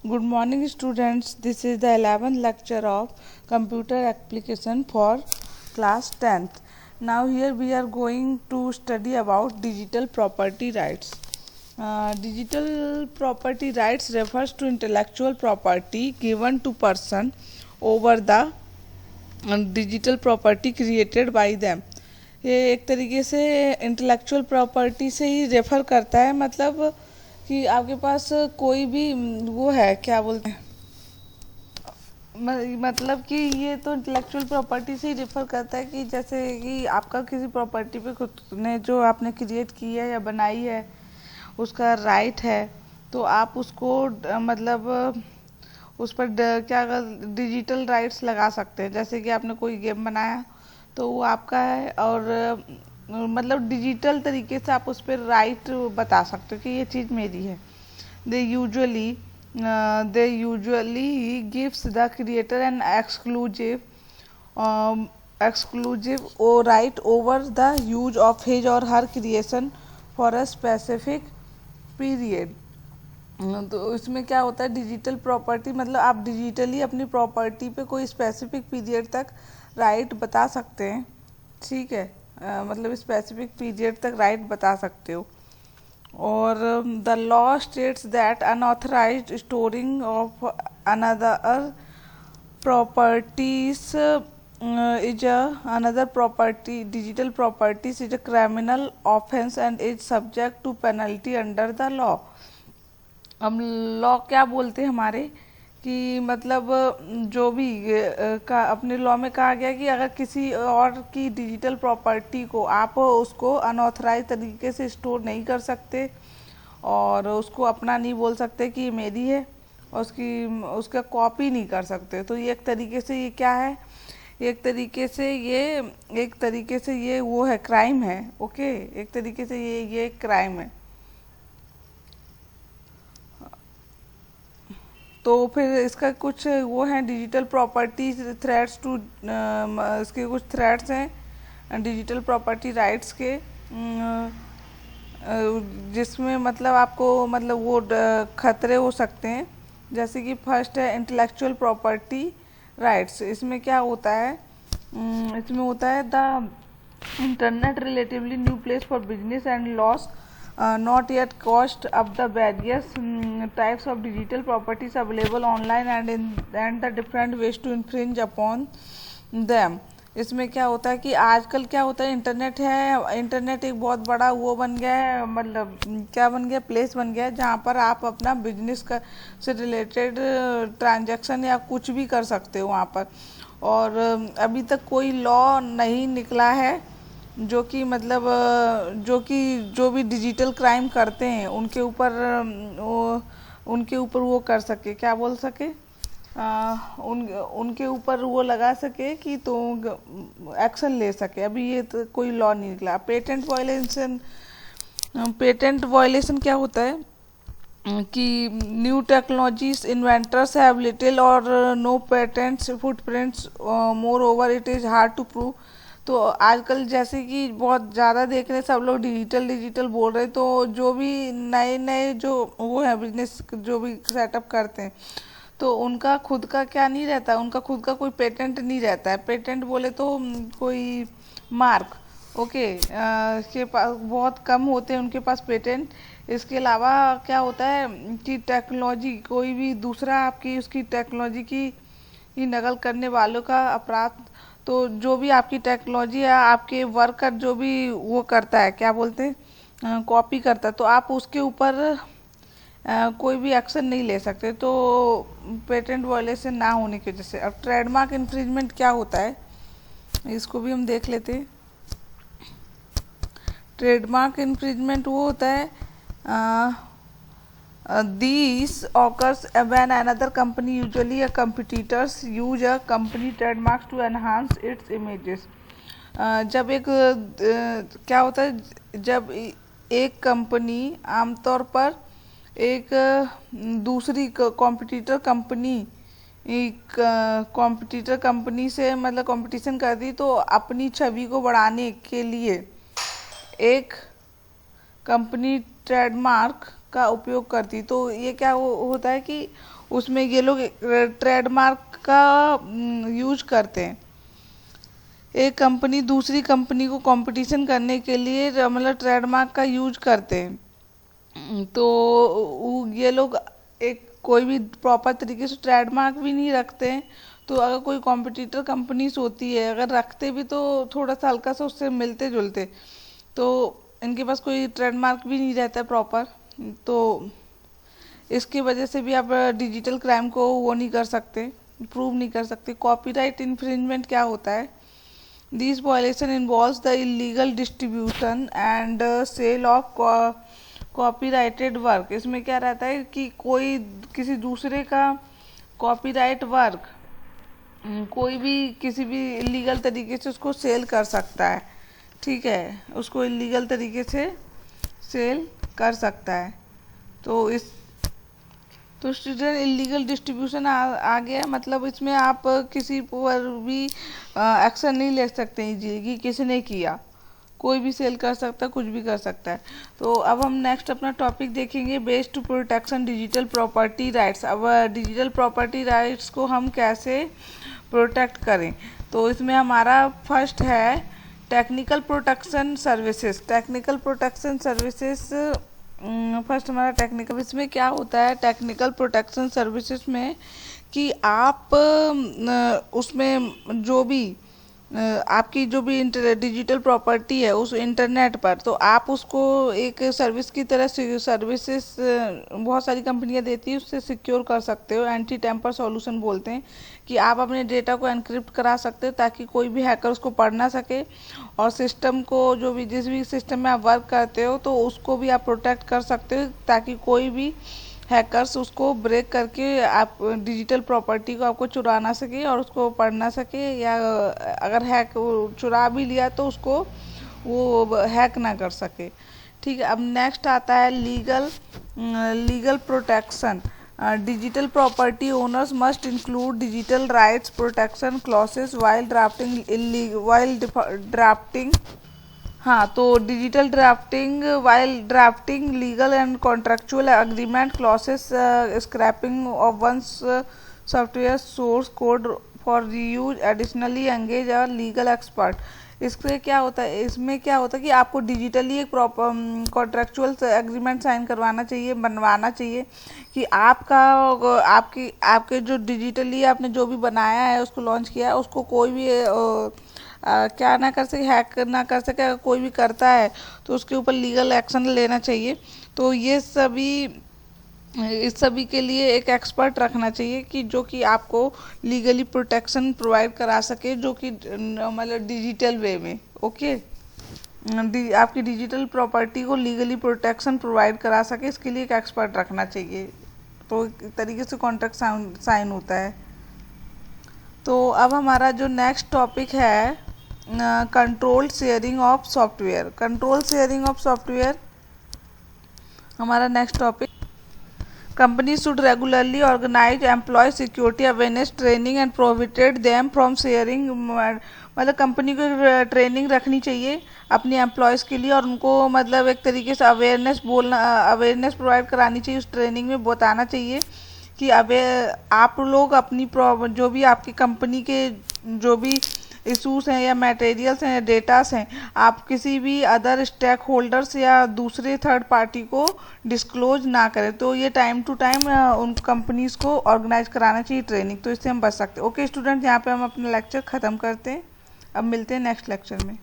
Good morning students. This is the 11th lecture of computer application for class 10th. Now here we are going to study about digital property rights. Digital property rights refers to intellectual property given to person over the digital property created by them. ये एक तरीके से intellectual property से ही refer करता है, मतलब कि आपके पास कोई भी वो है, क्या बोलते हैं, मतलब कि ये तो इंटेलेक्चुअल प्रॉपर्टी से ही रेफर करता है कि जैसे कि आपका किसी प्रॉपर्टी पे खुद ने जो आपने क्रिएट की है या बनाई है उसका राइट है, तो आप उसको मतलब उस पर क्या डिजिटल राइट्स लगा सकते हैं। जैसे कि आपने कोई गेम बनाया तो वो आपका है, और मतलब डिजिटल तरीके से आप उस पर राइट बता सकते हो कि ये चीज़ मेरी है। They usually gives the creator an exclusive right over the use of his or her creation for a specific period. तो इसमें क्या होता है, डिजिटल प्रॉपर्टी मतलब आप डिजिटली अपनी प्रॉपर्टी पे कोई स्पेसिफिक पीरियड तक राइट बता सकते हैं, ठीक है, मतलब स्पेसिफिक पीरियड तक राइट बता सकते हो। और the law states that unauthorised storing of another properties another property digital properties is a criminal offense and is subject to penalty under the law। हम लॉ क्या बोलते हैं हमारे कि मतलब जो भी का अपने लॉ में कहा गया कि अगर किसी और की डिजिटल प्रॉपर्टी को आप उसको अनऑथराइज तरीके से स्टोर नहीं कर सकते और उसको अपना नहीं बोल सकते कि मेरी है, और उसका कॉपी नहीं कर सकते। तो ये एक तरीके से ये क्या है, एक तरीके से ये वो है, क्राइम है। ओके, एक तरीके से ये क्राइम है। तो फिर इसका कुछ वो है डिजिटल प्रॉपर्टी थ्रेट्स टू, इसके कुछ थ्रेट्स हैं डिजिटल प्रॉपर्टी राइट्स के, जिसमें मतलब आपको मतलब वो खतरे हो सकते हैं। जैसे कि फर्स्ट है इंटेलेक्चुअल प्रॉपर्टी राइट्स। इसमें क्या होता है, इसमें होता है the internet relatively new place for business and loss not yet cost of the various types of digital properties available online and the different ways to infringe upon them। इसमें क्या होता है कि आजकल क्या होता है, इंटरनेट है, इंटरनेट एक बहुत बड़ा वो बन गया है, मतलब क्या बन गया, प्लेस बन गया है जहाँ पर आप अपना बिजनेस का से रिलेटेड ट्रांजैक्शन या कुछ भी कर सकते हो वहाँ पर। और अभी तक कोई लॉ नहीं निकला है जो कि मतलब जो भी डिजिटल क्राइम करते हैं उनके ऊपर वो कर सके, क्या बोल सके, उनके ऊपर वो लगा सके कि तो एक्शन ले सके। अभी ये तो कोई लॉ नहीं निकला। पेटेंट वायलेशन क्या होता है कि new technologies inventors have little or no patents footprints, moreover it is hard to prove. तो आजकल जैसे कि बहुत ज़्यादा देख रहे हैं सब लोग डिजिटल बोल रहे हैं, तो जो भी नए जो वो है बिजनेस जो भी सेटअप करते हैं तो उनका खुद का क्या नहीं रहता, उनका खुद का कोई पेटेंट नहीं रहता है। पेटेंट बोले तो कोई मार्क, ओके, के पास बहुत कम होते हैं उनके पास पेटेंट। इसके अलावा क्या होता है कि टेक्नोलॉजी, कोई भी दूसरा आपकी उसकी टेक्नोलॉजी की नकल करने वालों का अपराध। तो जो भी आपकी टेक्नोलॉजी है, आपके वर्कर जो भी वो करता है, क्या बोलते हैं, कॉपी करता है, तो आप उसके ऊपर कोई भी एक्शन नहीं ले सकते, तो पेटेंट वायलेशन ना होने की वजह से। अब ट्रेडमार्क इन्फ्रिंजमेंट क्या होता है, इसको भी हम देख लेते हैं। ट्रेडमार्क इन्फ्रिंजमेंट वो होता है these occurs when another company, usually a competitors, use a company trademarks to enhance its images। जब एक क्या होता है, जब एक कंपनी आमतौर पर एक दूसरी कॉम्पिटिटर कंपनी से मतलब कंपटीशन करती, तो अपनी छवि को बढ़ाने के लिए एक कंपनी ट्रेडमार्क का उपयोग करती। तो ये क्या होता है कि उसमें ये लोग ट्रेडमार्क का यूज करते हैं। एक कंपनी दूसरी कंपनी को कंपटीशन करने के लिए मतलब ट्रेडमार्क का यूज करते हैं। तो ये लोग एक कोई भी प्रॉपर तरीके से ट्रेडमार्क भी नहीं रखते हैं। तो अगर कोई कॉम्पिटिटर कंपनीज होती है, अगर रखते भी तो थोड़ा सा हल्का सा उससे मिलते जुलते, तो इनके पास कोई ट्रेडमार्क भी नहीं रहता है प्रॉपर। तो इसकी वजह से भी आप डिजिटल क्राइम को वो नहीं कर सकते, प्रूव नहीं कर सकते। कॉपीराइट इन्फ्रिंजमेंट क्या होता है? This violation involves the illegal distribution and sale of copyrighted work. इसमें क्या रहता है कि कोई किसी दूसरे का कॉपीराइट वर्क कोई भी किसी भी इलीगल तरीके से उसको सेल कर सकता है, ठीक है, उसको इलीगल तरीके से सेल कर सकता है। तो स्टूडेंट इलीगल डिस्ट्रीब्यूशन आ गया, मतलब इसमें आप किसी पर भी एक्शन नहीं ले सकते इजीली कि किसी ने किया, कोई भी सेल कर सकता है, कुछ भी कर सकता है। तो अब हम नेक्स्ट अपना टॉपिक देखेंगे, based to protection digital property rights. अब डिजिटल प्रॉपर्टी राइट्स को हम कैसे प्रोटेक्ट करें? तो इसमें हमारा फर्स्ट है technical protection services. Technical protection services first हमारा टेक्निकल, इसमें क्या होता है टेक्निकल प्रोटेक्शन सर्विसेज में कि आप उसमें जो भी आपकी जो भी डिजिटल प्रॉपर्टी है उस इंटरनेट पर, तो आप उसको एक सर्विस की तरह सर्विसेज बहुत सारी कंपनियां देती है, उससे सिक्योर कर सकते हो। एंटी टेम्पर सॉल्यूशन बोलते हैं कि आप अपने डेटा को एनक्रिप्ट करा सकते हो ताकि कोई भी हैकर उसको पढ़ ना सके, और सिस्टम को जो भी जिस भी सिस्टम में आप वर्क करते हो तो उसको भी आप प्रोटेक्ट कर सकते हो ताकि कोई भी हैकर्स उसको ब्रेक करके आप डिजिटल प्रॉपर्टी को आपको चुरा ना सके और उसको पढ़ ना सके, या अगर हैक चुरा भी लिया तो उसको वो हैक ना कर सके, ठीक है। अब नेक्स्ट आता है legal protection. Digital property owners must include digital rights protection clauses while drafting हाँ, तो digital while drafting legal and contractual agreement clauses, scraping of one's software source code for reuse, additionally engage a legal expert. इसमें क्या होता है कि आपको digitally एक proper contractual agreement sign करवाना चाहिए, बनवाना चाहिए कि आपके जो डिजिटली आपने जो भी बनाया है, उसको लॉन्च किया है, उसको कोई भी क्या ना कर सके, हैक ना कर सके। अगर कोई भी करता है तो उसके ऊपर लीगल एक्शन लेना चाहिए। तो इस सभी के लिए एक एक्सपर्ट रखना चाहिए कि जो कि आपको लीगली प्रोटेक्शन प्रोवाइड करा सके, जो कि मतलब डिजिटल वे में, ओके, आपकी डिजिटल प्रॉपर्टी को लीगली प्रोटेक्शन प्रोवाइड करा सके, इसके लिए एक एक्सपर्ट रखना चाहिए। तो एक तरीके से कॉन्ट्रैक्ट साइन होता है। तो अब हमारा जो नेक्स्ट टॉपिक है control sharing of software. Control sharing of software हमारा next topic. Company should regularly organise employ security awareness training and prohibited them from sharing. मतलब कंपनी को ट्रेनिंग रखनी चाहिए अपनी एम्प्लॉयज़ के लिए, और उनको मतलब एक तरीके से अवेयरनेस प्रोवाइड करानी चाहिए। उस ट्रेनिंग में बताना चाहिए कि अब आप लोग अपनी जो भी आपकी कंपनी के जो भी इशूज़ हैं या मटेरियल्स हैं या डेटास हैं, आप किसी भी अदर स्टेक होल्डर्स या दूसरे थर्ड पार्टी को डिस्क्लोज ना करें। तो ये टाइम टू टाइम उन कंपनीज़ को ऑर्गेनाइज कराना चाहिए ट्रेनिंग, तो इससे हम बच सकते हैं। ओके स्टूडेंट, यहाँ पे हम अपना लेक्चर ख़त्म करते हैं, अब मिलते हैं नेक्स्ट लेक्चर में।